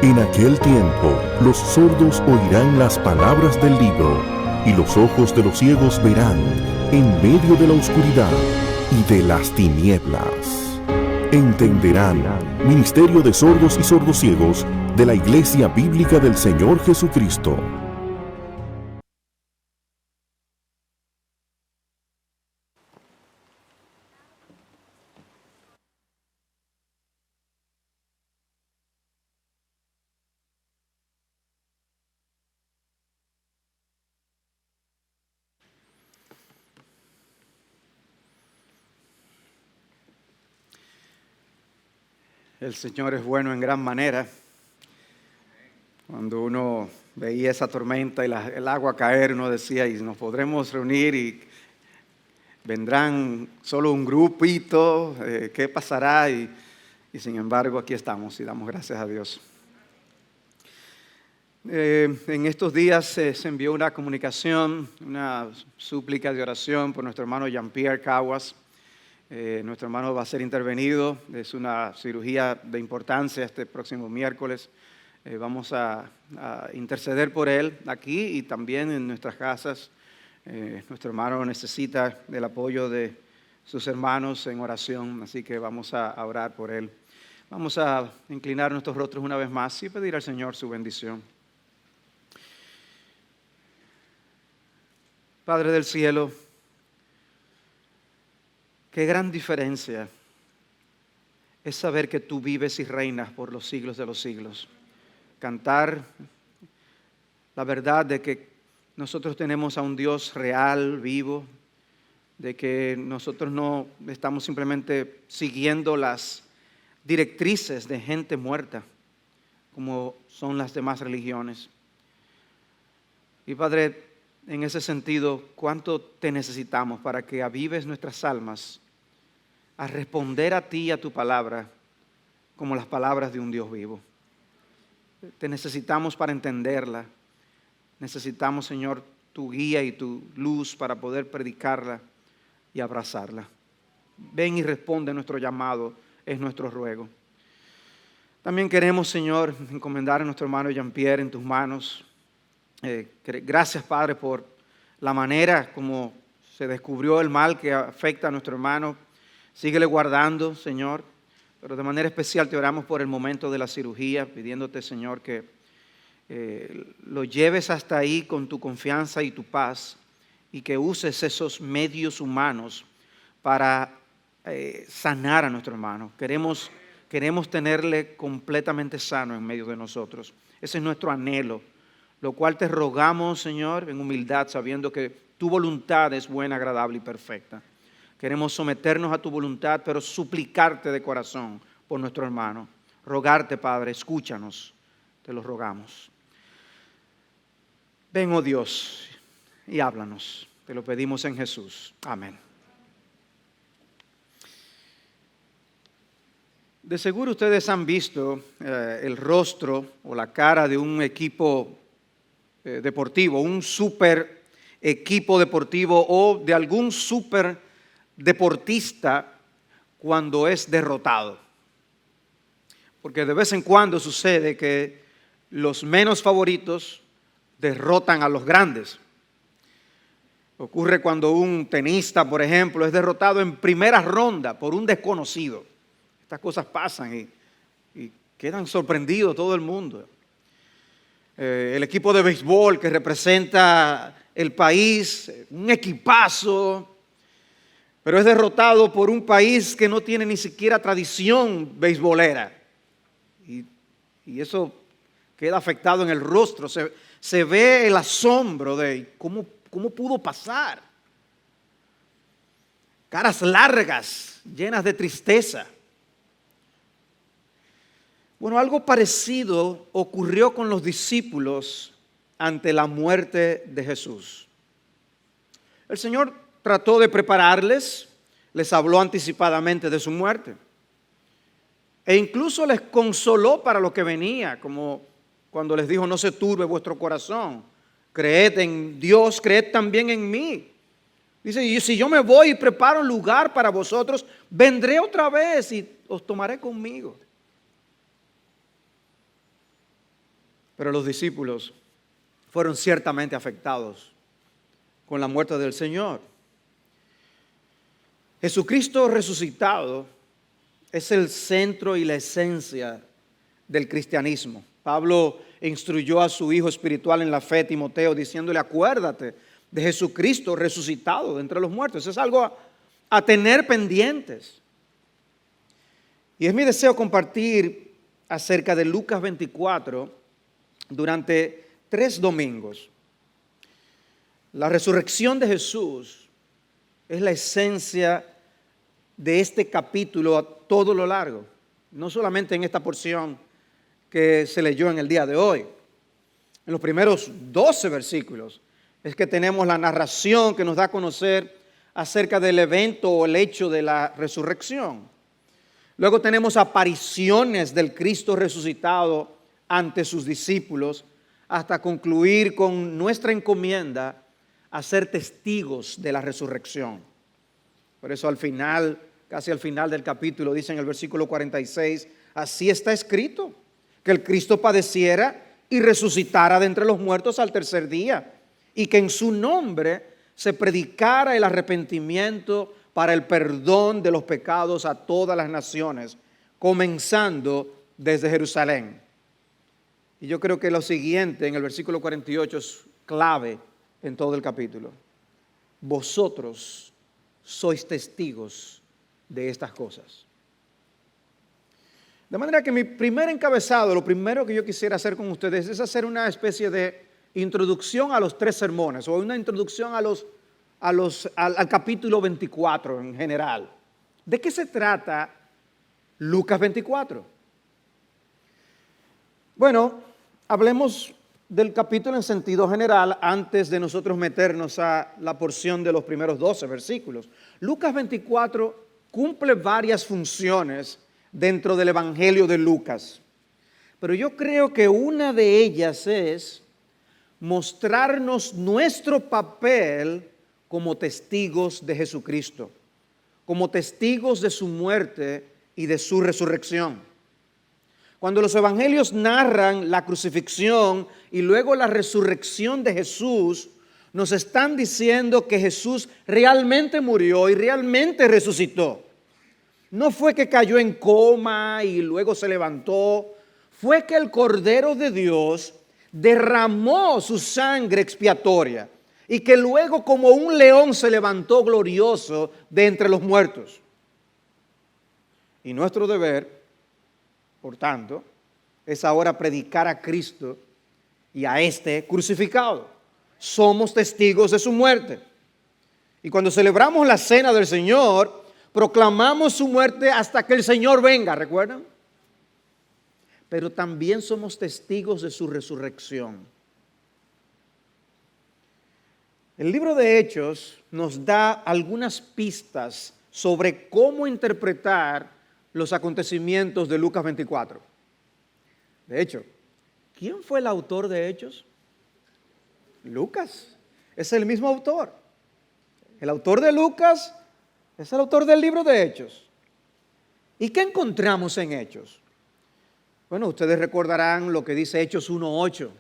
En aquel tiempo, los sordos oirán las palabras del libro, y los ojos de los ciegos verán en medio de la oscuridad y de las tinieblas. Entenderán, Ministerio de Sordos y Sordociegos de la Iglesia Bíblica del Señor Jesucristo. El Señor es bueno en gran manera. Cuando uno veía esa tormenta y el agua caer, uno decía, y nos podremos reunir y vendrán solo un grupito, ¿qué pasará? Y sin embargo aquí estamos y damos gracias a Dios. En estos días se envió una comunicación, una súplica de oración por nuestro hermano Jean-Pierre Caguas. Nuestro hermano va a ser intervenido, es una cirugía de importancia este próximo miércoles. Vamos a interceder por él aquí y también en nuestras casas. Nuestro hermano necesita del apoyo de sus hermanos en oración, así que vamos a orar por él. Vamos a inclinar nuestros rostros una vez más y pedir al Señor su bendición. Padre del cielo, qué gran diferencia es saber que tú vives y reinas por los siglos de los siglos. Cantar la verdad de que nosotros tenemos a un Dios real, vivo, de que nosotros no estamos simplemente siguiendo las directrices de gente muerta, como son las demás religiones. Y Padre, en ese sentido, ¿cuánto te necesitamos para que avives nuestras almas a responder a ti y a tu palabra como las palabras de un Dios vivo? Te necesitamos para entenderla. Necesitamos, Señor, tu guía y tu luz para poder predicarla y abrazarla. Ven y responde a nuestro llamado, es nuestro ruego. También queremos, Señor, encomendar a nuestro hermano Jean-Pierre en tus manos. Gracias, Padre, por la manera como se descubrió el mal que afecta a nuestro hermano. Síguele guardando, Señor, pero de manera especial te oramos por el momento de la cirugía, pidiéndote, Señor, que lo lleves hasta ahí con tu confianza y tu paz y que uses esos medios humanos para sanar a nuestro hermano. Queremos tenerle completamente sano en medio de nosotros. Ese es nuestro anhelo, lo cual te rogamos, Señor, en humildad, sabiendo que tu voluntad es buena, agradable y perfecta. Queremos someternos a tu voluntad, pero suplicarte de corazón por nuestro hermano. Rogarte, Padre, escúchanos, te lo rogamos. Ven, oh Dios, y háblanos. Te lo pedimos en Jesús. Amén. De seguro ustedes han visto el rostro o la cara de un equipo deportivo, un super equipo deportivo o de algún super deportista cuando es derrotado. Porque de vez en cuando sucede que los menos favoritos derrotan a los grandes. Ocurre cuando un tenista, por ejemplo, es derrotado en primera ronda por un desconocido. Estas cosas pasan y quedan sorprendidos todo el mundo. El equipo de béisbol que representa el país, un equipazo, pero es derrotado por un país que no tiene ni siquiera tradición beisbolera. Y eso queda afectado en el rostro. Se ve el asombro de cómo pudo pasar. Caras largas, llenas de tristeza. Bueno, algo parecido ocurrió con los discípulos ante la muerte de Jesús. El Señor trató de prepararles, les habló anticipadamente de su muerte. E incluso les consoló para lo que venía, como cuando les dijo, no se turbe vuestro corazón, creed en Dios, creed también en mí. Dice, y si yo me voy y preparo un lugar para vosotros, vendré otra vez y os tomaré conmigo. Pero los discípulos fueron ciertamente afectados con la muerte del Señor. Jesucristo resucitado es el centro y la esencia del cristianismo. Pablo instruyó a su hijo espiritual en la fe, Timoteo, diciéndole: acuérdate de Jesucristo resucitado de entre los muertos. Es algo a tener pendientes. Y es mi deseo compartir acerca de Lucas 24 durante 3 domingos. La resurrección de Jesús es la esencia de este capítulo a todo lo largo, no solamente en esta porción que se leyó en el día de hoy. En los primeros 12 versículos es que tenemos la narración que nos da a conocer acerca del evento o el hecho de la resurrección. Luego tenemos apariciones del Cristo resucitado ante sus discípulos hasta concluir con nuestra encomienda a ser testigos de la resurrección. Por eso al final, casi al final del capítulo, dice en el versículo 46, así está escrito, que el Cristo padeciera y resucitara de entre los muertos al tercer día, y que en su nombre se predicara el arrepentimiento para el perdón de los pecados a todas las naciones, comenzando desde Jerusalén. Y yo creo que lo siguiente en el versículo 48 es clave en todo el capítulo. Vosotros sois testigos de estas cosas. De manera que mi primer encabezado, lo primero que yo quisiera hacer con ustedes es hacer una especie de introducción a los 3 sermones, o una introducción al capítulo 24 en general. ¿De qué se trata Lucas 24? Bueno, hablemos del capítulo en sentido general antes de nosotros meternos a la porción de los primeros 12 versículos. Lucas 24 cumple varias funciones dentro del Evangelio de Lucas, pero yo creo que una de ellas es mostrarnos nuestro papel como testigos de Jesucristo, como testigos de su muerte y de su resurrección. Cuando los evangelios narran la crucifixión y luego la resurrección de Jesús, nos están diciendo que Jesús realmente murió y realmente resucitó. No fue que cayó en coma y luego se levantó, fue que el Cordero de Dios derramó su sangre expiatoria y que luego como un león se levantó glorioso de entre los muertos. Y nuestro deber, por tanto, es ahora predicar a Cristo y a este crucificado. Somos testigos de su muerte. Y cuando celebramos la cena del Señor, proclamamos su muerte hasta que el Señor venga, ¿recuerdan? Pero también somos testigos de su resurrección. El libro de Hechos nos da algunas pistas sobre cómo interpretar los acontecimientos de Lucas 24. De hecho, ¿quién fue el autor de Hechos? Lucas. Es el mismo autor. El autor de Lucas es el autor del libro de Hechos. ¿Y qué encontramos en Hechos? Bueno, ustedes recordarán lo que dice Hechos 1:8.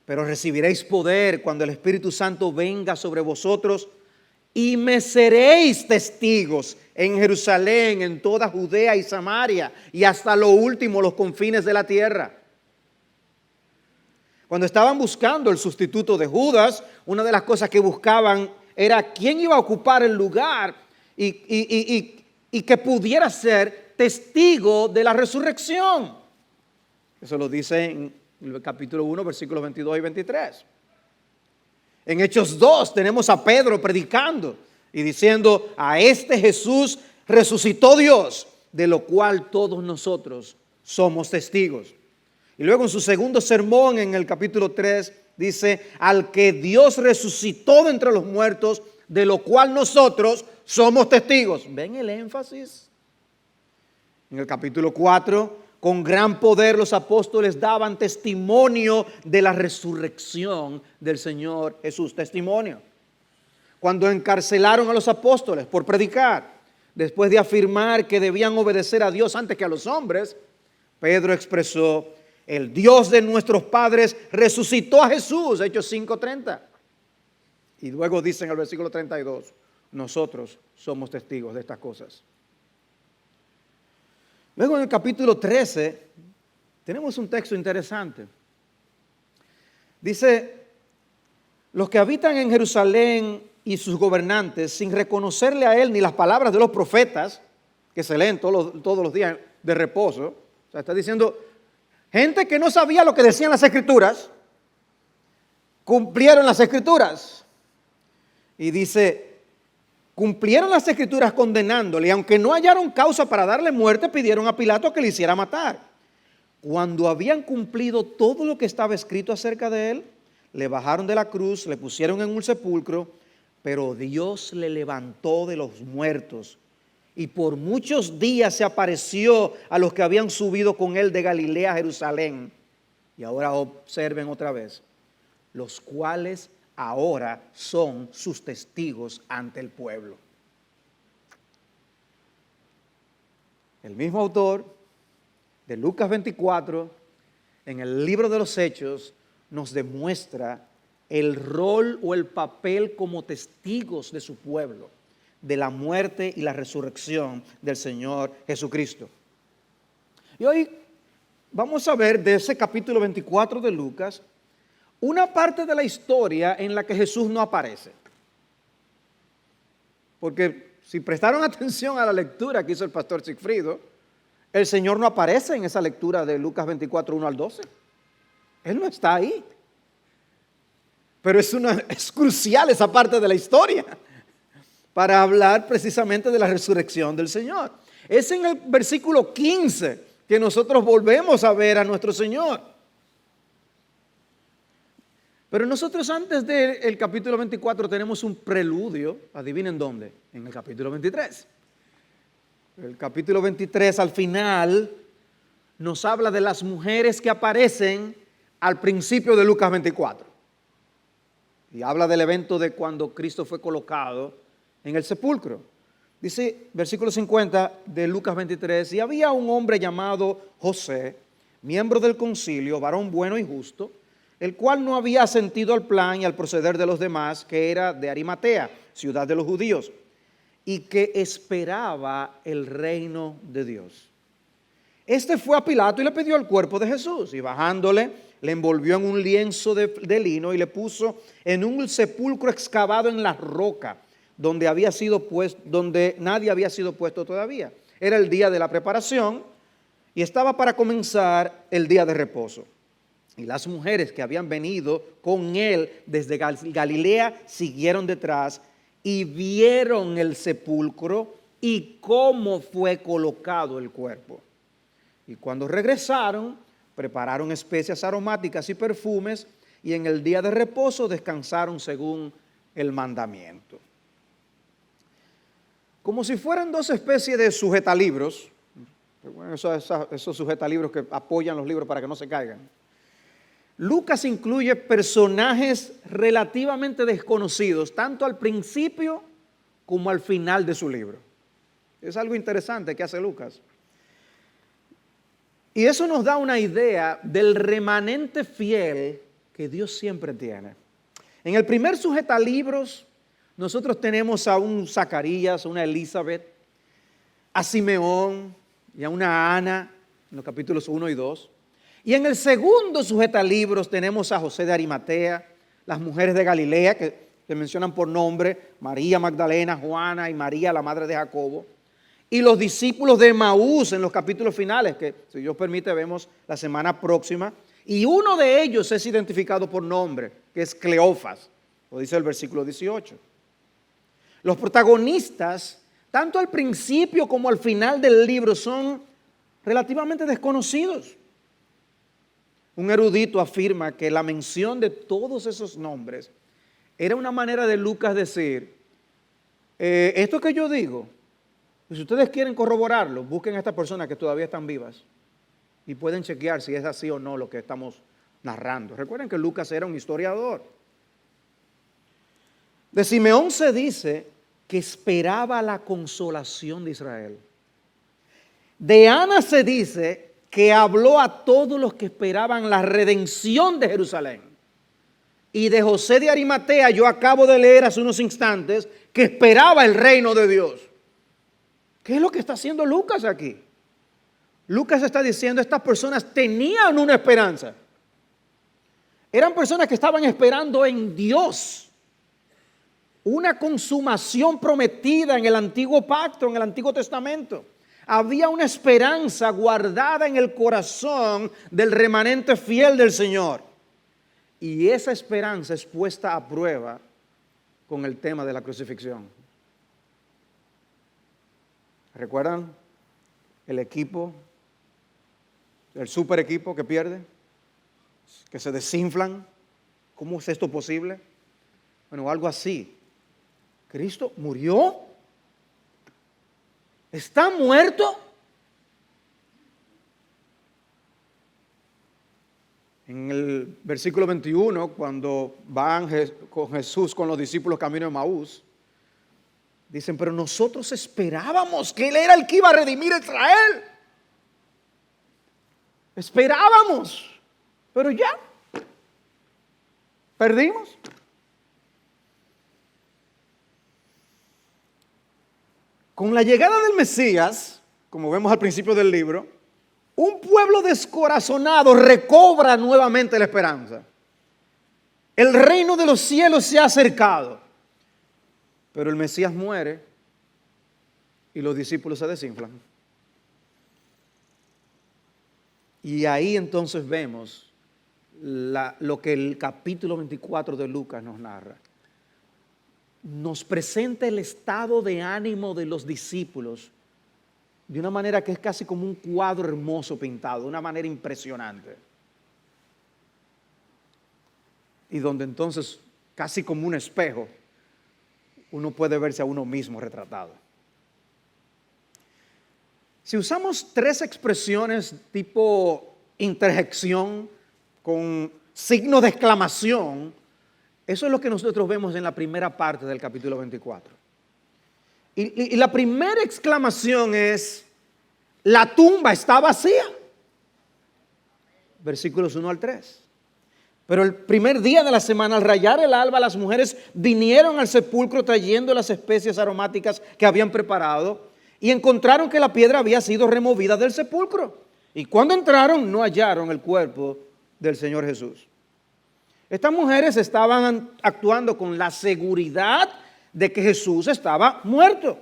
Pero recibiréis poder cuando el Espíritu Santo venga sobre vosotros y me seréis testigos en Jerusalén, en toda Judea y Samaria y hasta lo último, los confines de la tierra. Cuando estaban buscando el sustituto de Judas, una de las cosas que buscaban era quién iba a ocupar el lugar y que pudiera ser testigo de la resurrección. Eso lo dice en el capítulo 1, versículos 22 y 23. En Hechos 2 tenemos a Pedro predicando y diciendo: a este Jesús resucitó Dios, de lo cual todos nosotros somos testigos. Y luego en su segundo sermón, en el capítulo 3, dice: al que Dios resucitó de entre los muertos, de lo cual nosotros somos testigos. ¿Ven el énfasis? En el capítulo 4, con gran poder los apóstoles daban testimonio de la resurrección del Señor Jesús. Testimonio. Cuando encarcelaron a los apóstoles por predicar, después de afirmar que debían obedecer a Dios antes que a los hombres, Pedro expresó: el Dios de nuestros padres resucitó a Jesús, Hechos 5:30. Y luego dice en el versículo 32, nosotros somos testigos de estas cosas. Luego en el capítulo 13 tenemos un texto interesante. Dice, los que habitan en Jerusalén y sus gobernantes, sin reconocerle a él ni las palabras de los profetas, que se leen todos los días de reposo, o sea, está diciendo, gente que no sabía lo que decían las Escrituras, cumplieron las Escrituras. Y dice, cumplieron las Escrituras condenándole, y aunque no hallaron causa para darle muerte, pidieron a Pilato que le hiciera matar. Cuando habían cumplido todo lo que estaba escrito acerca de él, le bajaron de la cruz, le pusieron en un sepulcro, pero Dios le levantó de los muertos. Y por muchos días se apareció a los que habían subido con él de Galilea a Jerusalén. Y ahora observen otra vez, los cuales ahora son sus testigos ante el pueblo. El mismo autor de Lucas 24, en el libro de los Hechos, nos demuestra el rol o el papel como testigos de su pueblo, de la muerte y la resurrección del Señor Jesucristo. Y hoy vamos a ver de ese capítulo 24 de Lucas, una parte de la historia en la que Jesús no aparece. Porque si prestaron atención a la lectura que hizo el pastor Sigfrido, el Señor no aparece en esa lectura de Lucas 24, 1 al 12. Él no está ahí. Pero es crucial esa parte de la historia para hablar precisamente de la resurrección del Señor. Es en el versículo 15 que nosotros volvemos a ver a nuestro Señor. Pero nosotros antes del capítulo 24 tenemos un preludio, adivinen dónde, en el capítulo 23. El capítulo 23 al final nos habla de las mujeres que aparecen al principio de Lucas 24. Y habla del evento de cuando Cristo fue colocado en el sepulcro. Dice, versículo 50 de Lucas 23, y había un hombre llamado José, miembro del concilio, varón bueno y justo, el cual no había asentido al plan y al proceder de los demás, que era de Arimatea, ciudad de los judíos, y que esperaba el reino de Dios. Este fue a Pilato y le pidió el cuerpo de Jesús, y bajándole, le envolvió en un lienzo de lino y le puso en un sepulcro excavado en la roca, donde nadie había sido puesto todavía. Era el día de la preparación y estaba para comenzar el día de reposo. Y las mujeres que habían venido con él desde Galilea siguieron detrás y vieron el sepulcro y cómo fue colocado el cuerpo. Y cuando regresaron, prepararon especias aromáticas y perfumes, y en el día de reposo descansaron según el mandamiento. Como si fueran dos especies de sujetalibros, esos sujetalibros que apoyan los libros para que no se caigan. Lucas incluye personajes relativamente desconocidos, tanto al principio como al final de su libro. Es algo interesante que hace Lucas. Y eso nos da una idea del remanente fiel que Dios siempre tiene. En el primer sujetalibros, nosotros tenemos a un Zacarías, a una Elizabeth, a Simeón y a una Ana, en los capítulos 1 y 2. Y en el segundo sujetalibros tenemos a José de Arimatea, las mujeres de Galilea, que mencionan por nombre, María Magdalena, Juana y María, la madre de Jacobo. Y los discípulos de Emaús en los capítulos finales, que si Dios permite vemos la semana próxima. Y uno de ellos es identificado por nombre, que es Cleofas, lo dice el versículo 18. Los protagonistas, tanto al principio como al final del libro, son relativamente desconocidos. Un erudito afirma que la mención de todos esos nombres era una manera de Lucas decir, esto que yo digo, si ustedes quieren corroborarlo, busquen a estas personas que todavía están vivas y pueden chequear si es así o no lo que estamos narrando. Recuerden que Lucas era un historiador. De Simeón se dice que esperaba la consolación de Israel. De Ana se dice que habló a todos los que esperaban la redención de Jerusalén. Y de José de Arimatea yo acabo de leer hace unos instantes que esperaba el reino de Dios. ¿Qué es lo que está haciendo Lucas aquí? Lucas está diciendo, estas personas tenían una esperanza. Eran personas que estaban esperando en Dios una consumación prometida en el antiguo pacto, en el Antiguo Testamento. Había una esperanza guardada en el corazón del remanente fiel del Señor. Y esa esperanza es puesta a prueba con el tema de la crucifixión. ¿Recuerdan el equipo, el super equipo que pierde? Que se desinflan. ¿Cómo es esto posible? Bueno, algo así. Cristo murió. ¿Está muerto? En el versículo 21, cuando van con Jesús, con los discípulos camino de Maús, dicen, pero nosotros esperábamos que Él era el que iba a redimir a Israel. Esperábamos, pero ya, perdimos. Con la llegada del Mesías, como vemos al principio del libro, un pueblo descorazonado recobra nuevamente la esperanza. El reino de los cielos se ha acercado. Pero el Mesías muere y los discípulos se desinflan. Y ahí entonces vemos lo que el capítulo 24 de Lucas nos narra. Nos presenta el estado de ánimo de los discípulos de una manera que es casi como un cuadro hermoso pintado, de una manera impresionante. Y donde entonces, casi como un espejo, uno puede verse a uno mismo retratado. Si usamos tres expresiones tipo interjección con signo de exclamación, eso es lo que nosotros vemos en la primera parte del capítulo 24. Y la primera exclamación es, la tumba está vacía. Versículos 1 al 3. Pero el primer día de la semana, al rayar el alba, las mujeres vinieron al sepulcro trayendo las especias aromáticas que habían preparado y encontraron que la piedra había sido removida del sepulcro. Y cuando entraron, no hallaron el cuerpo del Señor Jesús. Estas mujeres estaban actuando con la seguridad de que Jesús estaba muerto.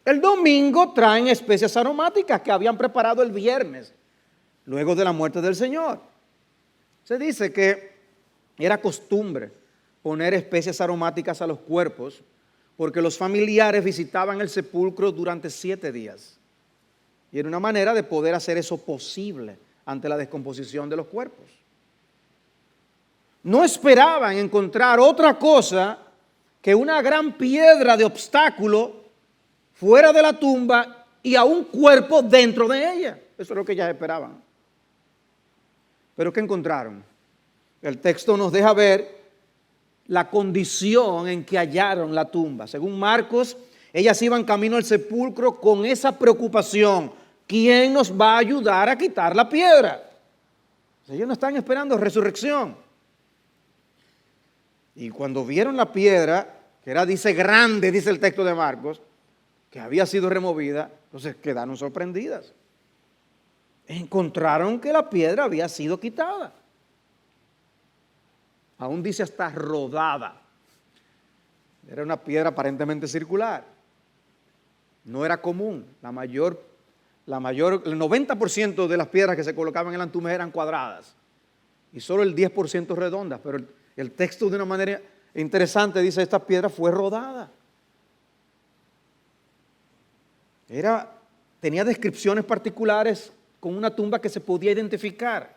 El domingo traen especias aromáticas que habían preparado el viernes, luego de la muerte del Señor. Se dice que era costumbre poner especias aromáticas a los cuerpos porque los familiares visitaban el sepulcro durante 7 días. Y era una manera de poder hacer eso posible ante la descomposición de los cuerpos. No esperaban encontrar otra cosa que una gran piedra de obstáculo fuera de la tumba y a un cuerpo dentro de ella. Eso es lo que ellas esperaban. ¿Pero qué encontraron? El texto nos deja ver la condición en que hallaron la tumba. Según Marcos, ellas iban camino al sepulcro con esa preocupación. ¿Quién nos va a ayudar a quitar la piedra? Ellos no están esperando resurrección. Y cuando vieron la piedra, que era, dice, grande, dice el texto de Marcos, que había sido removida, entonces quedaron sorprendidas. Encontraron que la piedra había sido quitada. Aún dice hasta rodada. Era una piedra aparentemente circular. No era común. El 90% de las piedras que se colocaban en la tumba eran cuadradas. Y solo el 10% redondas. Pero el texto de una manera interesante dice, esta piedra fue rodada. Tenía descripciones particulares con una tumba que se podía identificar.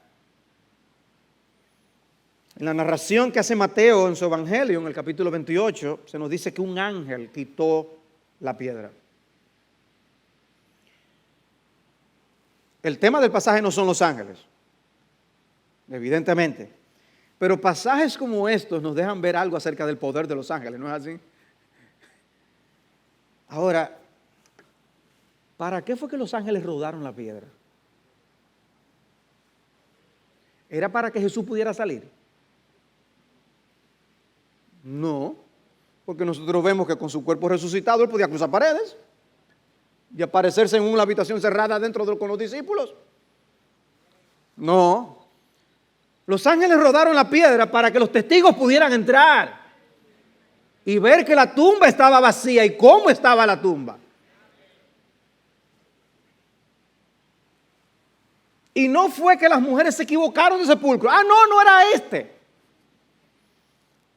En la narración que hace Mateo en su Evangelio, en el capítulo 28, se nos dice que un ángel quitó la piedra. El tema del pasaje no son los ángeles, evidentemente. Pero pasajes como estos nos dejan ver algo acerca del poder de los ángeles, ¿no es así? Ahora, ¿para qué fue que los ángeles rodaron la piedra? ¿Era para que Jesús pudiera salir? No, porque nosotros vemos que con su cuerpo resucitado Él podía cruzar paredes y aparecerse en una habitación cerrada con los discípulos. No. Los ángeles rodaron la piedra para que los testigos pudieran entrar y ver que la tumba estaba vacía y cómo estaba la tumba. Y no fue que las mujeres se equivocaron de sepulcro. No era este.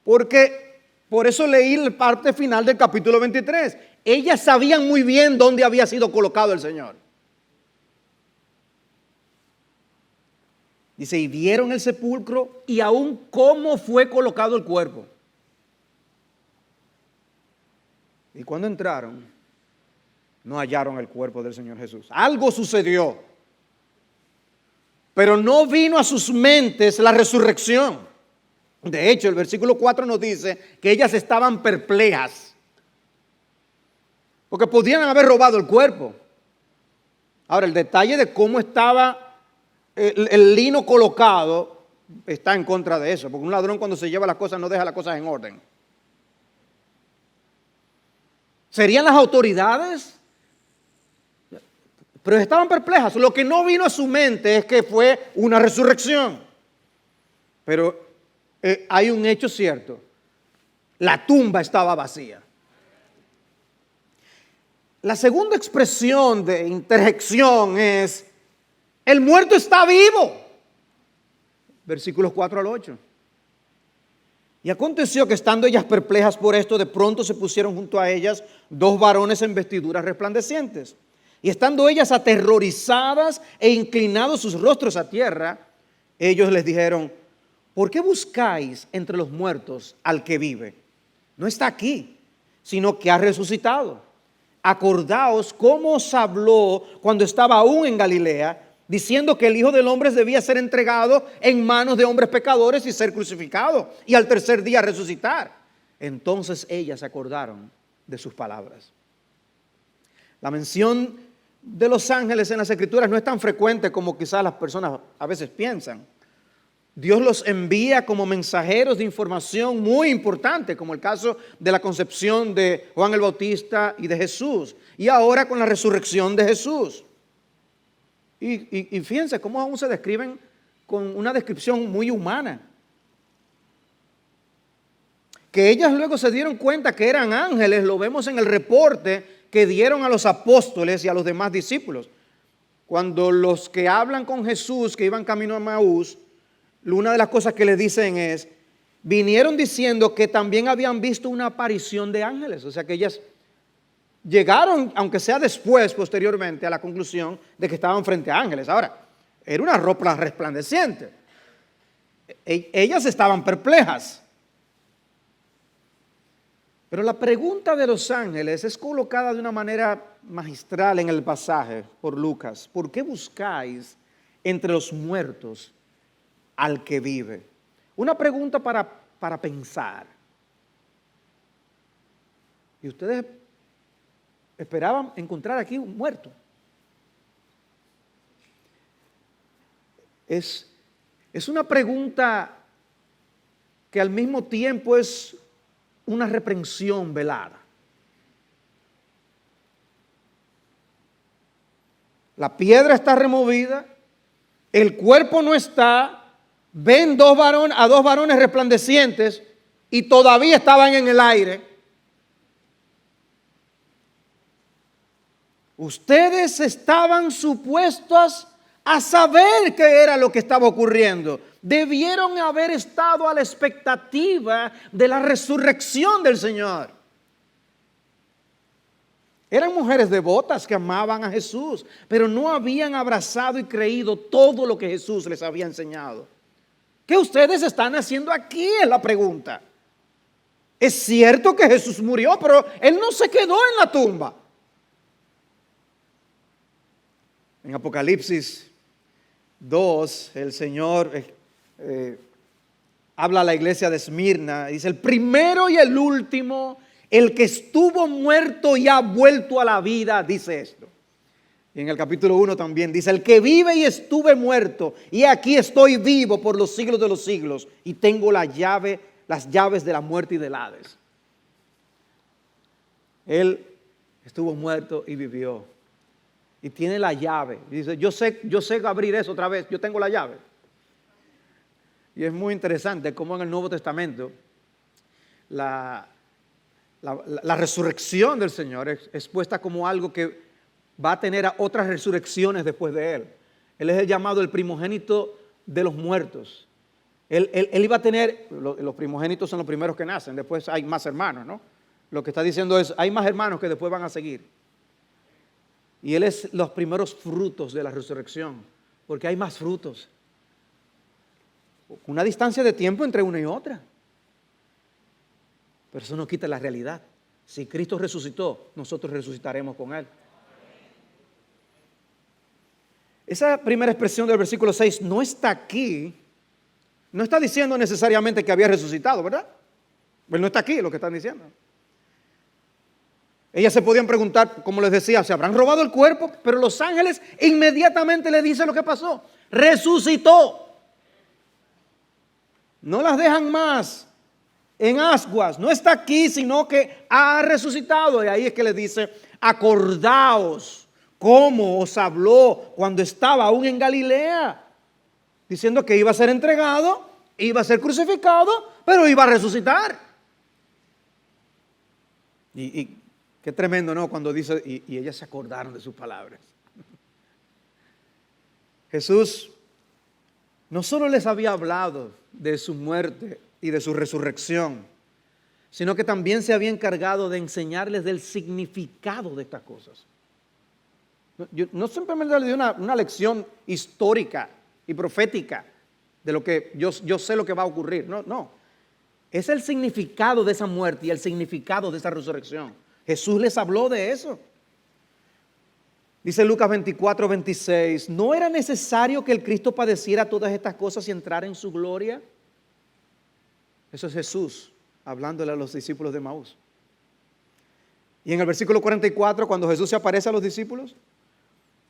Porque, por eso leí la parte final del capítulo 23. Ellas sabían muy bien dónde había sido colocado el Señor. Dice, y vieron el sepulcro y aún cómo fue colocado el cuerpo. Y cuando entraron, no hallaron el cuerpo del Señor Jesús. Algo sucedió. Pero no vino a sus mentes la resurrección. De hecho, el versículo 4 nos dice que ellas estaban perplejas. Porque podían haber robado el cuerpo. Ahora, el detalle de cómo estaba el lino colocado está en contra de eso. Porque un ladrón cuando se lleva las cosas no deja las cosas en orden. ¿Serían las autoridades? Pero estaban perplejas. Lo que no vino a su mente es que fue una resurrección. Pero hay un hecho cierto. La tumba estaba vacía. La segunda expresión de interjección es: el muerto está vivo. Versículos 4 al 8. Y aconteció que estando ellas perplejas por esto, de pronto se pusieron junto a ellas 2 varones en vestiduras resplandecientes. Y estando ellas aterrorizadas e inclinados sus rostros a tierra, ellos les dijeron: ¿por qué buscáis entre los muertos al que vive? No está aquí, sino que ha resucitado. Acordaos cómo os habló cuando estaba aún en Galilea, diciendo que el Hijo del Hombre debía ser entregado en manos de hombres pecadores y ser crucificado, y al tercer día resucitar. Entonces ellas se acordaron de sus palabras. La mención de los ángeles en las Escrituras no es tan frecuente como quizás las personas a veces piensan. Dios los envía como mensajeros de información muy importante, como el caso de la concepción de Juan el Bautista y de Jesús, y ahora con la resurrección de Jesús. Y fíjense cómo aún se describen con una descripción muy humana. Que ellas luego se dieron cuenta que eran ángeles, lo vemos en el reporte que dieron a los apóstoles y a los demás discípulos. Cuando los que hablan con Jesús, que iban camino a Emaús, una de las cosas que le dicen es: vinieron diciendo que también habían visto una aparición de ángeles. O sea que ellas llegaron, aunque sea después, posteriormente, a la conclusión de que estaban frente a ángeles. Ahora, era una ropa resplandeciente. Ellas estaban perplejas. Pero la pregunta de los ángeles es colocada de una manera magistral en el pasaje por Lucas. ¿Por qué buscáis entre los muertos al que vive? Una pregunta para pensar. Y ustedes esperaban encontrar aquí un muerto. Es una pregunta que al mismo tiempo es una reprensión velada. La piedra está removida, el cuerpo no está, ven a dos varones resplandecientes y todavía estaban en el aire. Ustedes estaban supuestos a saber qué era lo que estaba ocurriendo. Debieron haber estado a la expectativa de la resurrección del Señor. Eran mujeres devotas que amaban a Jesús, pero no habían abrazado y creído todo lo que Jesús les había enseñado. ¿Qué ustedes están haciendo aquí? Es la pregunta. Es cierto que Jesús murió, pero Él no se quedó en la tumba. En Apocalipsis 2, el Señor habla a la iglesia de Esmirna, dice: el primero y el último, el que estuvo muerto y ha vuelto a la vida, dice esto. Y en el capítulo 1 también dice, el que vive y estuve muerto, y aquí estoy vivo por los siglos de los siglos, y tengo las llaves de la muerte y del Hades. Él estuvo muerto y vivió. Y tiene la llave. Y dice, yo sé abrir eso otra vez, yo tengo la llave. Y es muy interesante cómo en el Nuevo Testamento la resurrección del Señor es expuesta como algo que va a tener a otras resurrecciones después de Él. Él es el llamado el primogénito de los muertos. Él iba a tener, los primogénitos son los primeros que nacen, después hay más hermanos, ¿no? Lo que está diciendo es, hay más hermanos que después van a seguir. Y Él es los primeros frutos de la resurrección, porque hay más frutos. Una distancia de tiempo entre una y otra. Pero eso no quita la realidad. Si Cristo resucitó, nosotros resucitaremos con Él. Esa primera expresión del versículo 6 no está aquí. No está diciendo necesariamente que había resucitado, ¿verdad? Pues no está aquí lo que están diciendo. Ellas se podían preguntar, como les decía, ¿se habrán robado el cuerpo? Pero los ángeles inmediatamente le dicen lo que pasó. Resucitó. No las dejan más en ascuas. No está aquí, sino que ha resucitado. Y ahí es que le dice, acordaos cómo os habló cuando estaba aún en Galilea. Diciendo que iba a ser entregado, iba a ser crucificado, pero iba a resucitar. Y qué tremendo, ¿no? Cuando dice, y ellas se acordaron de sus palabras. Jesús no solo les había hablado de su muerte y de su resurrección, sino que también se había encargado de enseñarles del significado de estas cosas. No simplemente le dio una lección histórica y profética de lo que yo sé lo que va a ocurrir. No. Es el significado de esa muerte y el significado de esa resurrección. Jesús les habló de eso. Dice Lucas 24, 26, ¿no era necesario que el Cristo padeciera todas estas cosas y entrara en su gloria? Eso es Jesús hablándole a los discípulos de Maús. Y en el versículo 44, cuando Jesús se aparece a los discípulos,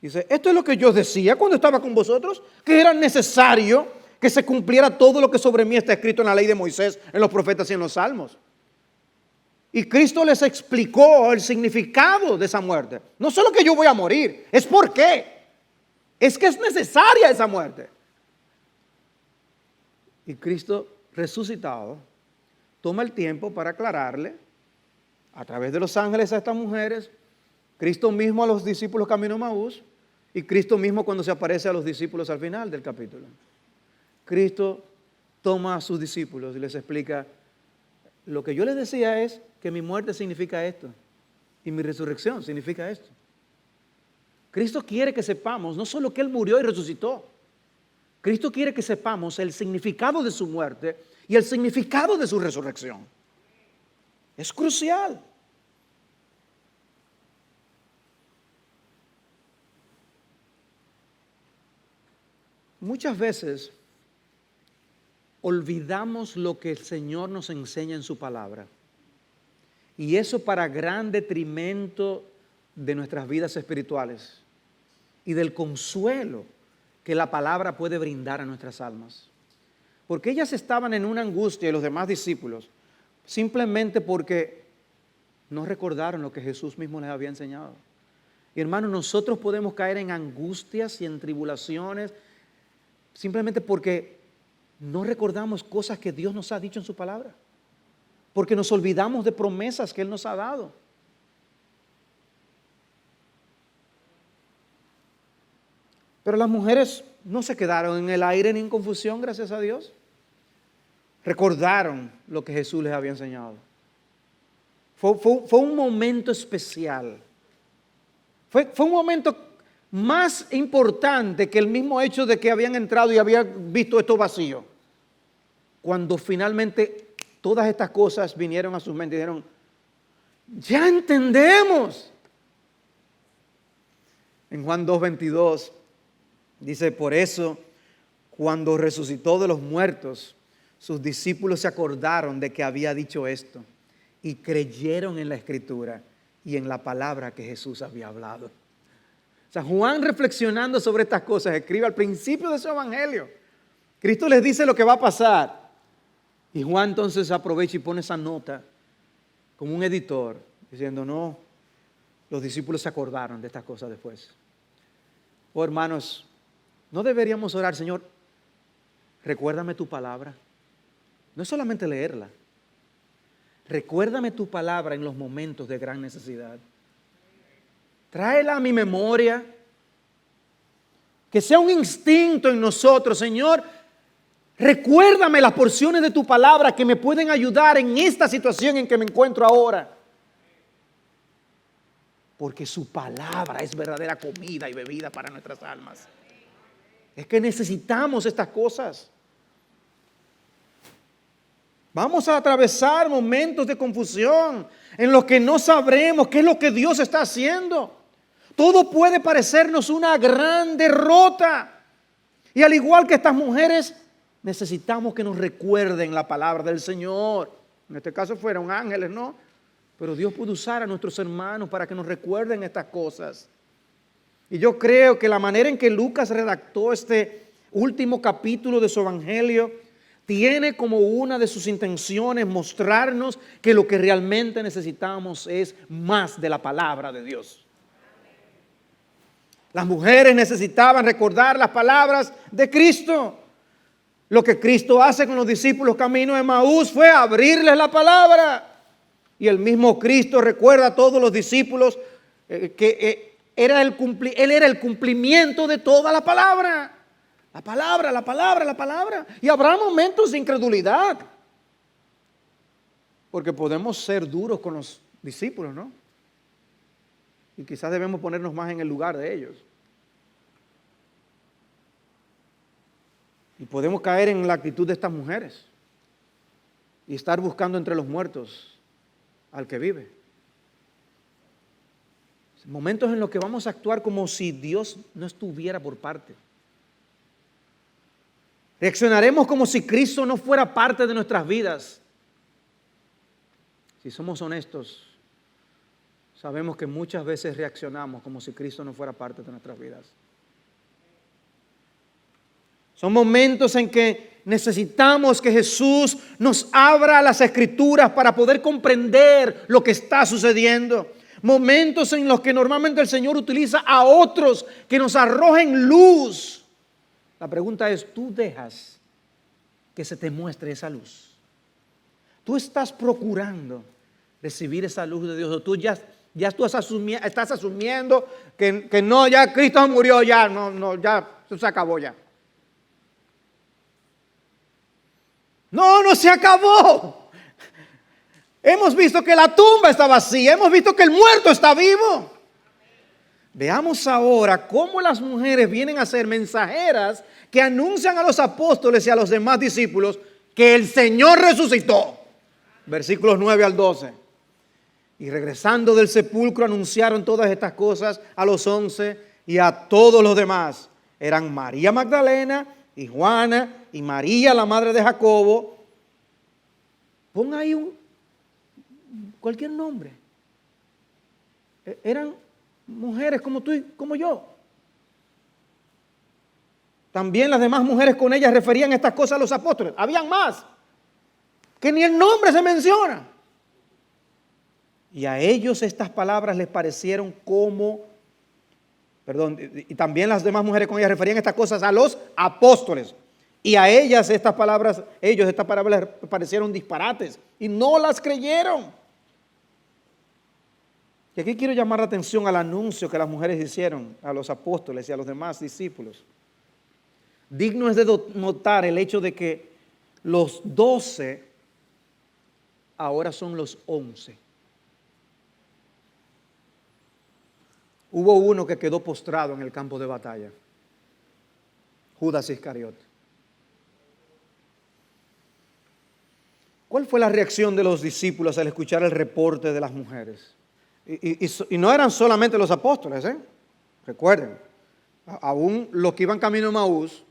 dice, esto es lo que yo decía cuando estaba con vosotros, que era necesario que se cumpliera todo lo que sobre mí está escrito en la ley de Moisés, en los profetas y en los salmos. Y Cristo les explicó el significado de esa muerte. No solo que yo voy a morir, es por qué. Es que es necesaria esa muerte. Y Cristo resucitado toma el tiempo para aclararle a través de los ángeles a estas mujeres, Cristo mismo a los discípulos camino a Maús y Cristo mismo cuando se aparece a los discípulos al final del capítulo. Cristo toma a sus discípulos y les explica, lo que yo les decía es que mi muerte significa esto y mi resurrección significa esto. Cristo quiere que sepamos no solo que Él murió y resucitó, Cristo quiere que sepamos el significado de su muerte y el significado de su resurrección. Es crucial. Muchas veces olvidamos lo que el Señor nos enseña en su palabra. Y eso para gran detrimento de nuestras vidas espirituales y del consuelo que la palabra puede brindar a nuestras almas. Porque ellas estaban en una angustia y los demás discípulos, simplemente porque no recordaron lo que Jesús mismo les había enseñado. Y hermanos, nosotros podemos caer en angustias y en tribulaciones simplemente porque no recordamos cosas que Dios nos ha dicho en su palabra. Porque nos olvidamos de promesas que Él nos ha dado. Pero las mujeres no se quedaron en el aire ni en confusión, gracias a Dios. Recordaron lo que Jesús les había enseñado. Fue un momento especial. Fue un momento más importante que el mismo hecho de que habían entrado y habían visto esto vacío. Cuando finalmente todas estas cosas vinieron a sus mentes y dijeron, ya entendemos. En Juan 2:22 dice, por eso, cuando resucitó de los muertos, sus discípulos se acordaron de que había dicho esto y creyeron en la Escritura y en la palabra que Jesús había hablado. O sea, Juan, reflexionando sobre estas cosas, escribe al principio de su evangelio. Cristo les dice lo que va a pasar. Y Juan entonces aprovecha y pone esa nota como un editor, diciendo, no, los discípulos se acordaron de estas cosas después. Oh, hermanos, no deberíamos orar, Señor, recuérdame tu palabra. No es solamente leerla. Recuérdame tu palabra en los momentos de gran necesidad. Tráela a mi memoria. Que sea un instinto en nosotros, Señor. Recuérdame las porciones de tu palabra que me pueden ayudar en esta situación en que me encuentro ahora. Porque su palabra es verdadera comida y bebida para nuestras almas. Es que necesitamos estas cosas. Vamos a atravesar momentos de confusión en los que no sabremos qué es lo que Dios está haciendo. Todo puede parecernos una gran derrota. Y al igual que estas mujeres, necesitamos que nos recuerden la palabra del Señor. En este caso fueron ángeles, ¿no? Pero Dios puede usar a nuestros hermanos para que nos recuerden estas cosas. Y yo creo que la manera en que Lucas redactó este último capítulo de su evangelio tiene como una de sus intenciones mostrarnos que lo que realmente necesitamos es más de la palabra de Dios. Las mujeres necesitaban recordar las palabras de Cristo. Lo que Cristo hace con los discípulos camino de Emaús fue abrirles la palabra. Y el mismo Cristo recuerda a todos los discípulos que Él era el cumplimiento de toda la palabra. La palabra, la palabra, la palabra. Y habrá momentos de incredulidad. Porque podemos ser duros con los discípulos, ¿no? Y quizás debemos ponernos más en el lugar de ellos. Y podemos caer en la actitud de estas mujeres. Y estar buscando entre los muertos al que vive. Momentos en los que vamos a actuar como si Dios no estuviera por parte. Reaccionaremos como si Cristo no fuera parte de nuestras vidas. Si somos honestos, sabemos que muchas veces reaccionamos como si Cristo no fuera parte de nuestras vidas. Son momentos en que necesitamos que Jesús nos abra las Escrituras para poder comprender lo que está sucediendo. Momentos en los que normalmente el Señor utiliza a otros que nos arrojen luz. La pregunta es, ¿tú dejas que se te muestre esa luz? ¿Tú estás procurando recibir esa luz de Dios? ¿O tú ya estás asumiendo que no, ya Cristo murió, ya eso se acabó ya? No se acabó. Hemos visto que la tumba está vacía, hemos visto que el muerto está vivo. Veamos ahora cómo las mujeres vienen a ser mensajeras que anuncian a los apóstoles y a los demás discípulos que el Señor resucitó. Versículos 9 al 12. Y regresando del sepulcro anunciaron todas estas cosas a los 11 y a todos los demás. Eran María Magdalena y Juana y María, la madre de Jacobo. Pon ahí cualquier nombre. Eran mujeres como tú y como yo. También las demás mujeres con ellas referían estas cosas a los apóstoles. Habían más, que ni el nombre se menciona. Y a ellos estas palabras les parecieron y también las demás mujeres con ellas referían estas cosas a los apóstoles. Y a ellos estas palabras les parecieron disparates y no las creyeron. Y aquí quiero llamar la atención al anuncio que las mujeres hicieron a los apóstoles y a los demás discípulos. Digno es de notar el hecho de que los 12 ahora son los 11. Hubo uno que quedó postrado en el campo de batalla, Judas Iscariote. ¿Cuál fue la reacción de los discípulos al escuchar el reporte de las mujeres? Y no eran solamente los apóstoles, recuerden, aún los que iban camino a Emaús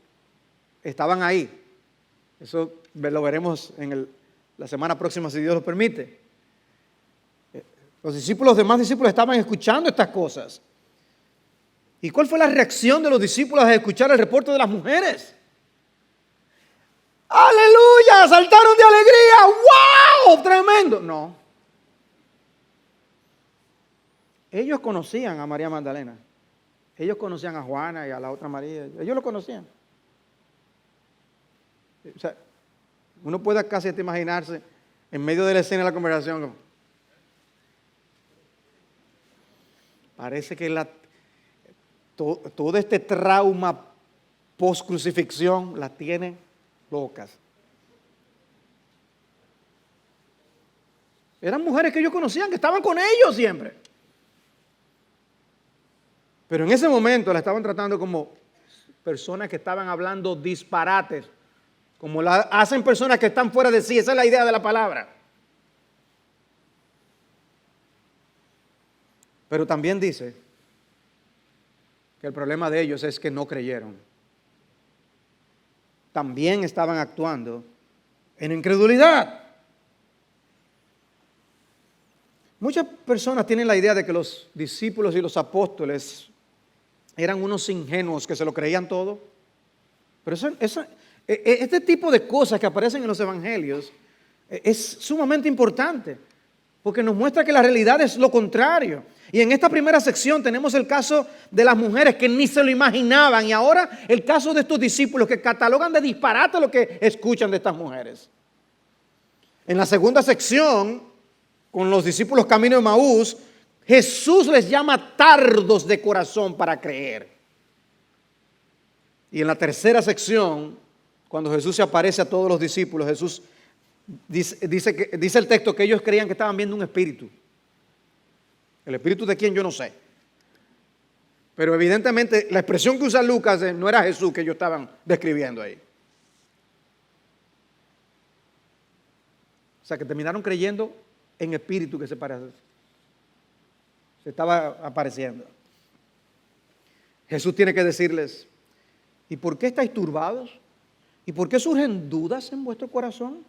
estaban ahí. Eso lo veremos la semana próxima, si Dios lo permite. Los demás discípulos estaban escuchando estas cosas. ¿Y cuál fue la reacción de los discípulos al escuchar el reporte de las mujeres? ¡Aleluya! ¡Saltaron de alegría! ¡Wow! ¡Tremendo! No. Ellos conocían a María Magdalena. Ellos conocían a Juana y a la otra María. Ellos lo conocían. O sea, uno puede casi imaginarse en medio de la escena de la conversación como, parece que todo este trauma post-crucifixión la tienen locas. Eran mujeres que ellos conocían, que estaban con ellos siempre. Pero en ese momento la estaban tratando como personas que estaban hablando disparates, como hacen personas que están fuera de sí. Esa es la idea de la palabra. Pero también dice que el problema de ellos es que no creyeron. También estaban actuando en incredulidad. Muchas personas tienen la idea de que los discípulos y los apóstoles eran unos ingenuos que se lo creían todo. Pero este tipo de cosas que aparecen en los evangelios es sumamente importante, porque nos muestra que la realidad es lo contrario. Y en esta primera sección tenemos el caso de las mujeres que ni se lo imaginaban, y ahora el caso de estos discípulos que catalogan de disparate lo que escuchan de estas mujeres. En la segunda sección, con los discípulos camino de Emaús, Jesús les llama tardos de corazón para creer. Y en la tercera sección, cuando Jesús se aparece a todos los discípulos, Jesús dice el texto que ellos creían que estaban viendo un espíritu. El espíritu de quién yo no sé. Pero evidentemente la expresión que usa Lucas no era Jesús que ellos estaban describiendo ahí. O sea que terminaron creyendo en espíritu que se estaba apareciendo. Jesús tiene que decirles, ¿y por qué estáis turbados? ¿Y por qué surgen dudas en vuestro corazón?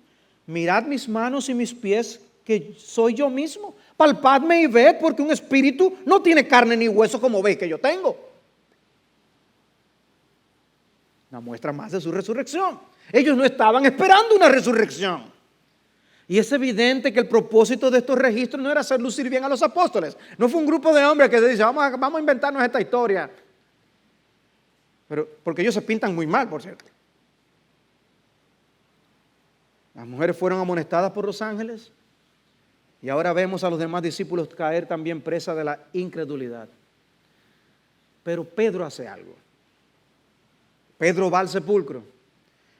Mirad mis manos y mis pies, que soy yo mismo. Palpadme y ved, porque un espíritu no tiene carne ni hueso como veis que yo tengo. Una muestra más de su resurrección. Ellos no estaban esperando una resurrección. Y es evidente que el propósito de estos registros no era hacer lucir bien a los apóstoles. No fue un grupo de hombres que se dice, vamos a inventarnos esta historia. Pero porque ellos se pintan muy mal, por cierto. Las mujeres fueron amonestadas por los ángeles. Y ahora vemos a los demás discípulos caer también presa de la incredulidad. Pero Pedro hace algo. Pedro va al sepulcro.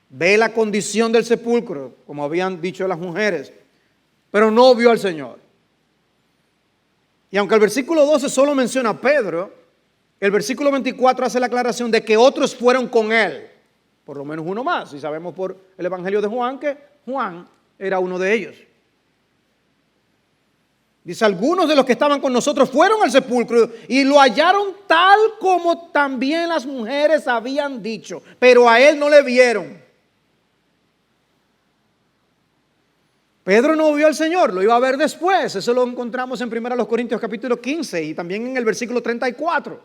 Ve la condición del sepulcro, como habían dicho las mujeres, pero no vio al Señor. Y aunque el versículo 12 solo menciona a Pedro, el versículo 24 hace la aclaración de que otros fueron con él. Por lo menos uno más. Y sabemos por el Evangelio de Juan que Juan era uno de ellos. Dice, algunos de los que estaban con nosotros fueron al sepulcro y lo hallaron tal como también las mujeres habían dicho, pero a él no le vieron. Pedro no vio al Señor, lo iba a ver después. Eso lo encontramos en 1 Corintios capítulo 15 y también en el versículo 34.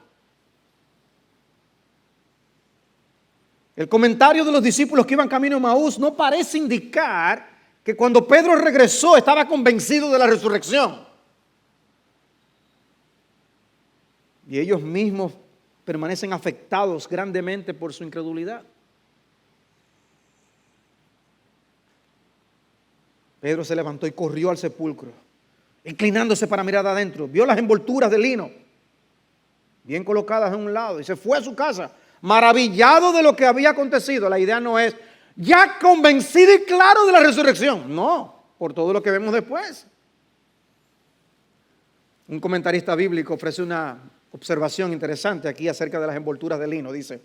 El comentario de los discípulos que iban camino a Emaús no parece indicar que cuando Pedro regresó estaba convencido de la resurrección. Y ellos mismos permanecen afectados grandemente por su incredulidad. Pedro se levantó y corrió al sepulcro, inclinándose para mirar adentro. Vio las envolturas de lino, bien colocadas en un lado, y se fue a su casa, maravillado de lo que había acontecido. La idea no es ya convencido y claro de la resurrección. No, por todo lo que vemos después. Un comentarista bíblico ofrece una observación interesante aquí acerca de las envolturas de lino. Dice,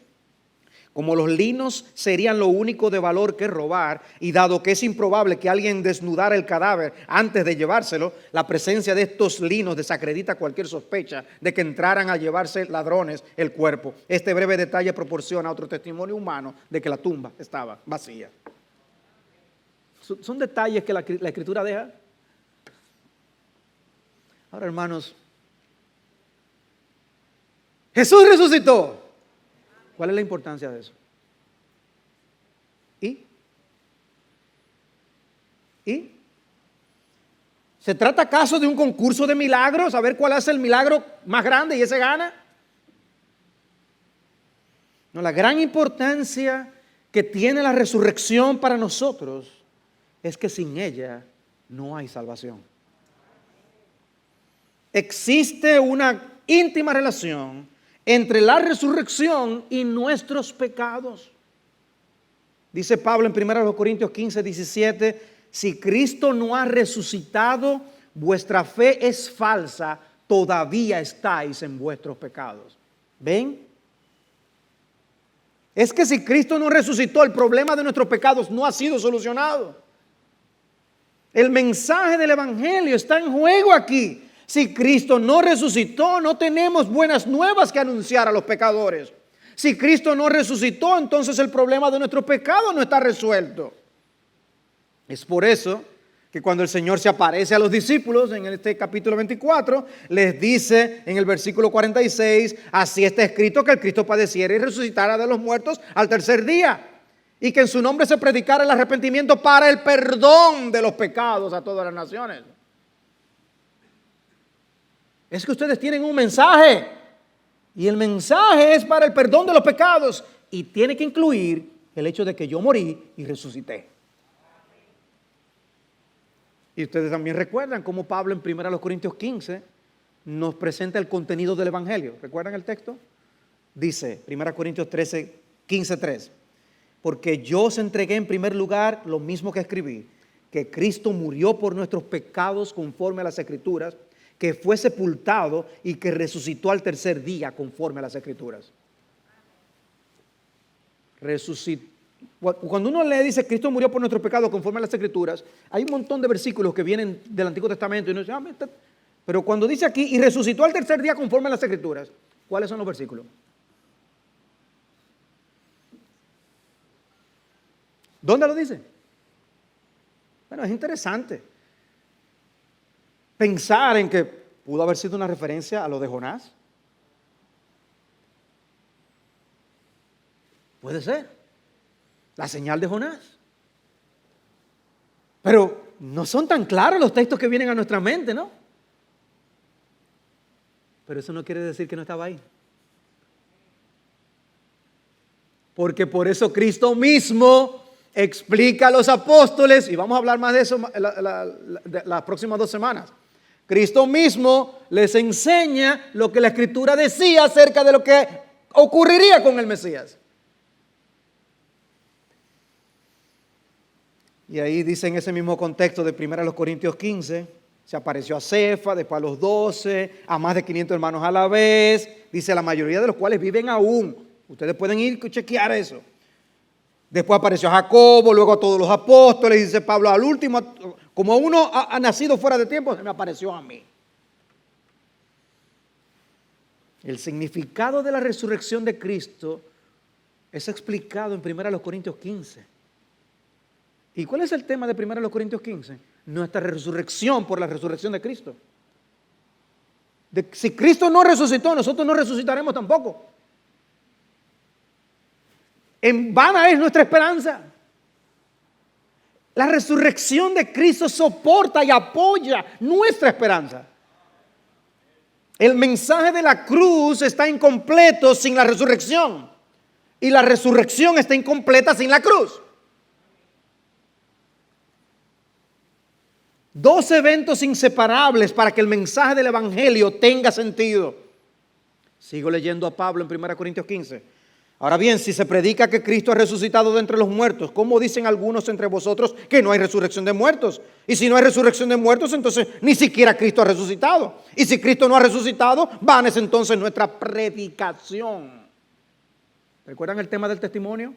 como los linos serían lo único de valor que robar, y dado que es improbable que alguien desnudara el cadáver antes de llevárselo, la presencia de estos linos desacredita cualquier sospecha de que entraran a llevarse ladrones el cuerpo. Este breve detalle proporciona otro testimonio humano de que la tumba estaba vacía. Son detalles que la Escritura deja. Ahora, hermanos, Jesús resucitó. ¿Cuál es la importancia de eso? ¿Y? ¿Se trata acaso de un concurso de milagros? A ver cuál hace el milagro más grande y ese gana. No, la gran importancia que tiene la resurrección para nosotros es que sin ella no hay salvación. Existe una íntima relación entre la resurrección y nuestros pecados. Dice Pablo en 1 Corintios 15, 17, si Cristo no ha resucitado, vuestra fe es falsa, todavía estáis en vuestros pecados. ¿Ven? Es que si Cristo no resucitó, el problema de nuestros pecados no ha sido solucionado. El mensaje del Evangelio está en juego aquí. Si Cristo no resucitó, no tenemos buenas nuevas que anunciar a los pecadores. Si Cristo no resucitó, entonces el problema de nuestro pecado no está resuelto. Es por eso que cuando el Señor se aparece a los discípulos en este capítulo 24, les dice en el versículo 46, así está escrito que el Cristo padeciera y resucitara de los muertos al tercer día, y que en su nombre se predicara el arrepentimiento para el perdón de los pecados a todas las naciones. Es que ustedes tienen un mensaje, y el mensaje es para el perdón de los pecados, y tiene que incluir el hecho de que yo morí y resucité. Y ustedes también recuerdan cómo Pablo en 1 Corintios 15 nos presenta el contenido del Evangelio. ¿Recuerdan el texto? Dice 1 Corintios 15, 3. Porque yo os entregué en primer lugar lo mismo que escribí, que Cristo murió por nuestros pecados conforme a las Escrituras, que fue sepultado y que resucitó al tercer día conforme a las Escrituras. Resucitó. Cuando uno le dice Cristo murió por nuestros pecados conforme a las Escrituras, hay un montón de versículos que vienen del Antiguo Testamento y uno dice, pero cuando dice aquí y resucitó al tercer día conforme a las Escrituras, ¿cuáles son los versículos? ¿Dónde lo dice? Bueno, es interesante pensar en que pudo haber sido una referencia a lo de Jonás. Puede ser. La señal de Jonás. Pero no son tan claros los textos que vienen a nuestra mente, ¿no? Pero eso no quiere decir que no estaba ahí. Porque por eso Cristo mismo explica a los apóstoles, y vamos a hablar más de eso las próximas 2 semanas. Cristo mismo les enseña lo que la Escritura decía acerca de lo que ocurriría con el Mesías. Y ahí dice en ese mismo contexto de 1 Corintios 15, se apareció a Cefa, después a los 12, a más de 500 hermanos a la vez. Dice la mayoría de los cuales viven aún. Ustedes pueden ir y chequear eso. Después apareció a Jacobo, luego a todos los apóstoles. Dice Pablo al último, como uno ha nacido fuera de tiempo, se me apareció a mí. El significado de la resurrección de Cristo es explicado en 1 Corintios 15. ¿Y cuál es el tema de 1 Corintios 15? Nuestra resurrección por la resurrección de Cristo. Si Cristo no resucitó, nosotros no resucitaremos tampoco. En vana es nuestra esperanza. La resurrección de Cristo soporta y apoya nuestra esperanza. El mensaje de la cruz está incompleto sin la resurrección. Y la resurrección está incompleta sin la cruz. 2 eventos inseparables para que el mensaje del Evangelio tenga sentido. Sigo leyendo a Pablo en 1 Corintios 15. Ahora bien, si se predica que Cristo ha resucitado de entre los muertos, ¿cómo dicen algunos entre vosotros que no hay resurrección de muertos? Y si no hay resurrección de muertos, entonces ni siquiera Cristo ha resucitado. Y si Cristo no ha resucitado, vana es entonces nuestra predicación. ¿Recuerdan el tema del testimonio?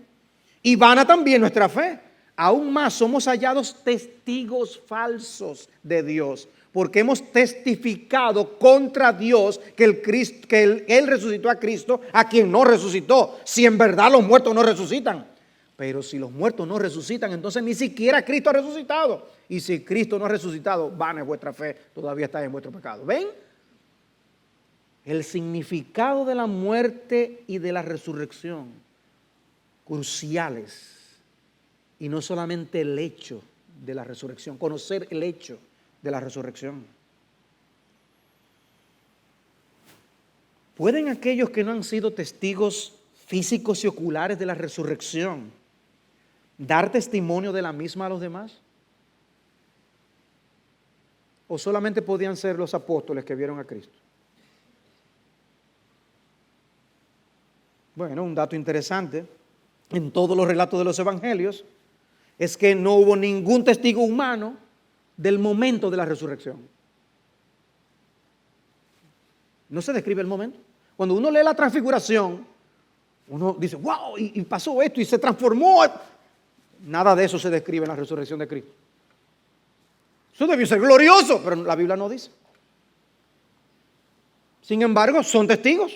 Y vana también nuestra fe. Aún más somos hallados testigos falsos de Dios, porque hemos testificado contra Dios que Él resucitó a Cristo, a quien no resucitó, si en verdad los muertos no resucitan. Pero si los muertos no resucitan, entonces ni siquiera Cristo ha resucitado. Y si Cristo no ha resucitado, vana es vuestra fe, todavía está en vuestro pecado. ¿Ven? el significado de la muerte y de la resurrección, cruciales. Y no solamente el hecho de la resurrección, conocer el hecho de la resurrección. ¿Pueden aquellos que no han sido testigos físicos y oculares de la resurrección dar testimonio de la misma a los demás? ¿O solamente podían ser los apóstoles que vieron a Cristo? Bueno, un dato interesante en todos los relatos de los evangelios es que no hubo ningún testigo humano del momento de la resurrección. No se describe el momento. Cuando uno lee la transfiguración, uno dice, wow, y pasó esto y se transformó. Nada de eso se describe en la resurrección de Cristo. Eso debió ser glorioso, pero la Biblia no dice. Sin embargo, son testigos.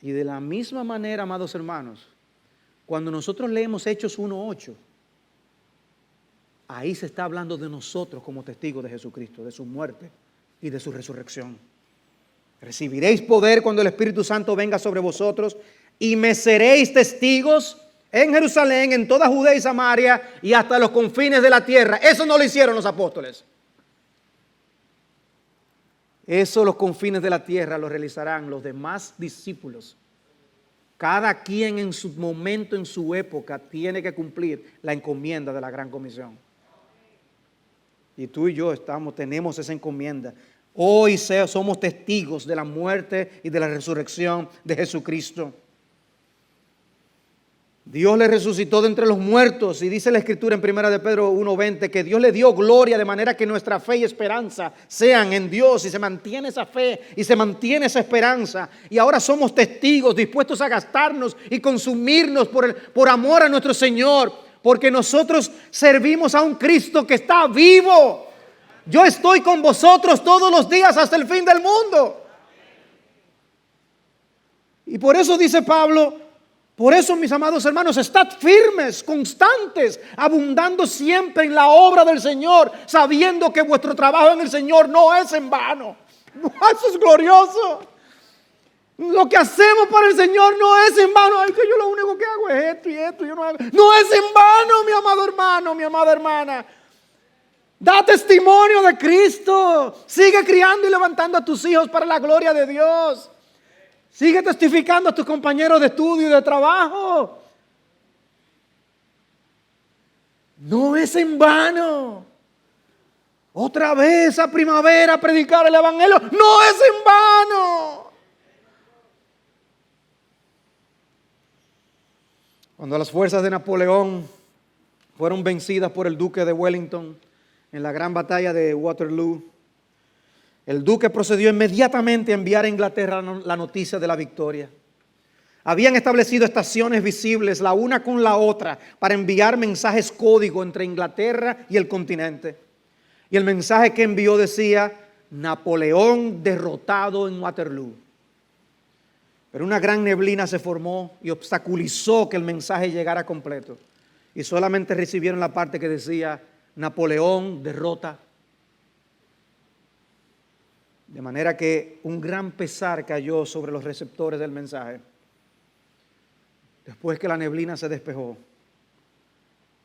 Y de la misma manera, amados hermanos, cuando nosotros leemos Hechos 1:8, ahí se está hablando de nosotros como testigos de Jesucristo, de su muerte y de su resurrección. Recibiréis poder cuando el Espíritu Santo venga sobre vosotros y me seréis testigos en Jerusalén, en toda Judea y Samaria y hasta los confines de la tierra. Eso no lo hicieron los apóstoles. Eso, los confines de la tierra, lo realizarán los demás discípulos. Cada quien en su momento, en su época, tiene que cumplir la encomienda de la gran comisión. Y tú y yo tenemos esa encomienda. Hoy somos testigos de la muerte y de la resurrección de Jesucristo. Dios le resucitó de entre los muertos y dice la Escritura en 1 de Pedro 1:20 que Dios le dio gloria de manera que nuestra fe y esperanza sean en Dios, y se mantiene esa fe y se mantiene esa esperanza. Y ahora somos testigos dispuestos a gastarnos y consumirnos por amor a nuestro Señor, porque nosotros servimos a un Cristo que está vivo. Yo estoy con vosotros todos los días hasta el fin del mundo. Y por eso dice Pablo, por eso, mis amados hermanos, estad firmes, constantes, abundando siempre en la obra del Señor, sabiendo que vuestro trabajo en el Señor no es en vano. Eso es glorioso. Lo que hacemos para el Señor no es en vano. Ay, que yo lo único que hago es esto y esto. No es en vano, mi amado hermano, mi amada hermana. Da testimonio de Cristo. Sigue criando y levantando a tus hijos para la gloria de Dios. Sigue testificando a tus compañeros de estudio y de trabajo. No es en vano. Otra vez a primavera predicar el evangelio. No es en vano. Cuando las fuerzas de Napoleón fueron vencidas por el duque de Wellington en la gran batalla de Waterloo, el duque procedió inmediatamente a enviar a Inglaterra la noticia de la victoria. Habían establecido estaciones visibles la una con la otra para enviar mensajes código entre Inglaterra y el continente. Y el mensaje que envió decía: Napoleón derrotado en Waterloo. Pero una gran neblina se formó y obstaculizó que el mensaje llegara completo. Y solamente recibieron la parte que decía: Napoleón derrota. De manera que un gran pesar cayó sobre los receptores del mensaje. Después que la neblina se despejó,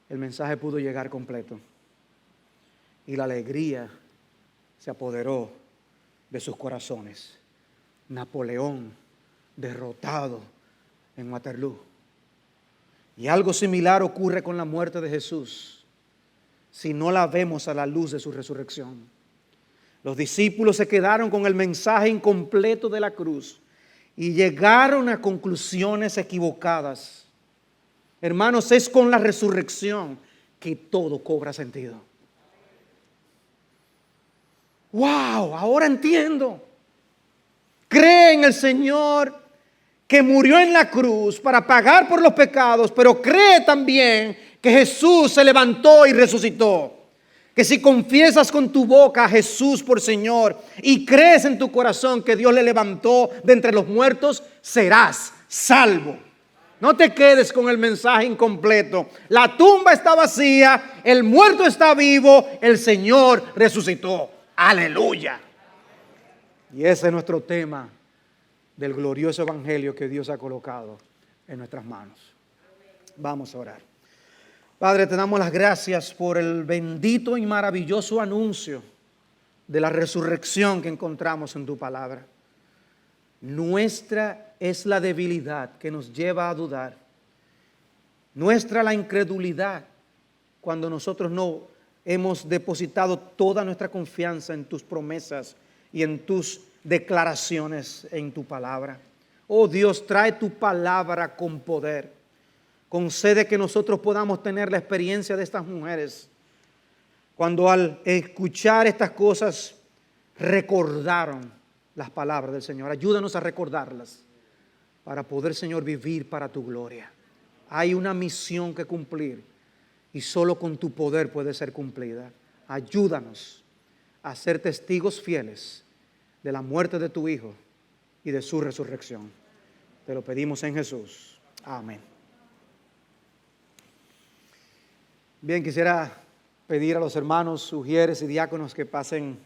el mensaje pudo llegar completo. Y la alegría se apoderó de sus corazones. Napoleón derrotado en Waterloo. Y algo similar ocurre con la muerte de Jesús, si no la vemos a la luz de su resurrección. Los discípulos se quedaron con el mensaje incompleto de la cruz y llegaron a conclusiones equivocadas. Hermanos, es con la resurrección que todo cobra sentido. ¡Wow! Ahora entiendo. Cree en el Señor que murió en la cruz para pagar por los pecados, pero cree también que Jesús se levantó y resucitó. Que si confiesas con tu boca a Jesús por Señor y crees en tu corazón que Dios le levantó de entre los muertos, serás salvo. No te quedes con el mensaje incompleto. La tumba está vacía, el muerto está vivo, el Señor resucitó. Aleluya. Y ese es nuestro tema del glorioso evangelio que Dios ha colocado en nuestras manos. Vamos a orar. Padre, te damos las gracias por el bendito y maravilloso anuncio de la resurrección que encontramos en tu palabra. Nuestra es la debilidad que nos lleva a dudar. Nuestra la incredulidad cuando nosotros no hemos depositado toda nuestra confianza en tus promesas y en tus declaraciones en tu palabra. Oh Dios, trae tu palabra con poder. Concede que nosotros podamos tener la experiencia de estas mujeres, cuando al escuchar estas cosas recordaron las palabras del Señor. Ayúdanos a recordarlas para poder, Señor, vivir para tu gloria. Hay una misión que cumplir y solo con tu poder puede ser cumplida. Ayúdanos a ser testigos fieles de la muerte de tu Hijo y de su resurrección. Te lo pedimos en Jesús. Amén. Bien, quisiera pedir a los hermanos sugieres y diáconos que pasen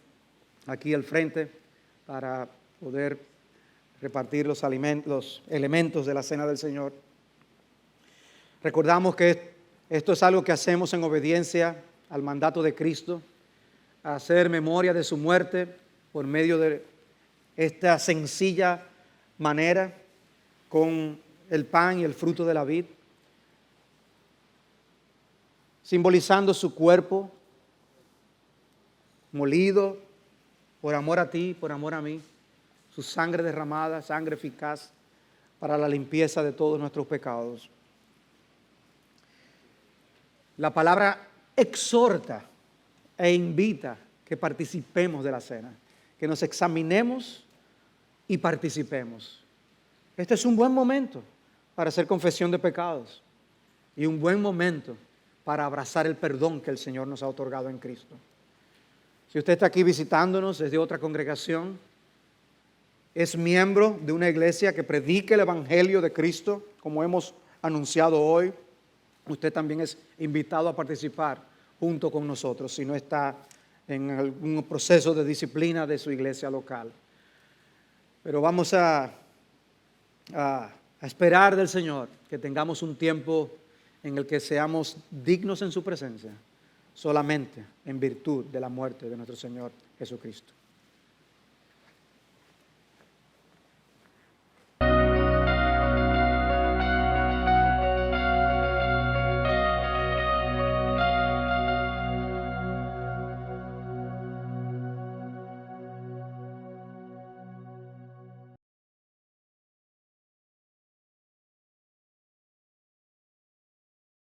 aquí al frente para poder repartir los elementos de la cena del Señor. Recordamos que esto es algo que hacemos en obediencia al mandato de Cristo, a hacer memoria de su muerte por medio de esta sencilla manera con el pan y el fruto de la vid, simbolizando su cuerpo molido por amor a ti, por amor a mí, su sangre derramada, sangre eficaz para la limpieza de todos nuestros pecados. La palabra exhorta e invita que participemos de la cena, que nos examinemos y participemos. Este es un buen momento para hacer confesión de pecados y un buen momento para abrazar el perdón que el Señor nos ha otorgado en Cristo. Si usted está aquí visitándonos desde otra congregación, es miembro de una iglesia que predique el Evangelio de Cristo, como hemos anunciado hoy, usted también es invitado a participar junto con nosotros, si no está en algún proceso de disciplina de su iglesia local. Pero vamos a esperar del Señor que tengamos un tiempo en el que seamos dignos en su presencia, solamente en virtud de la muerte de nuestro Señor Jesucristo.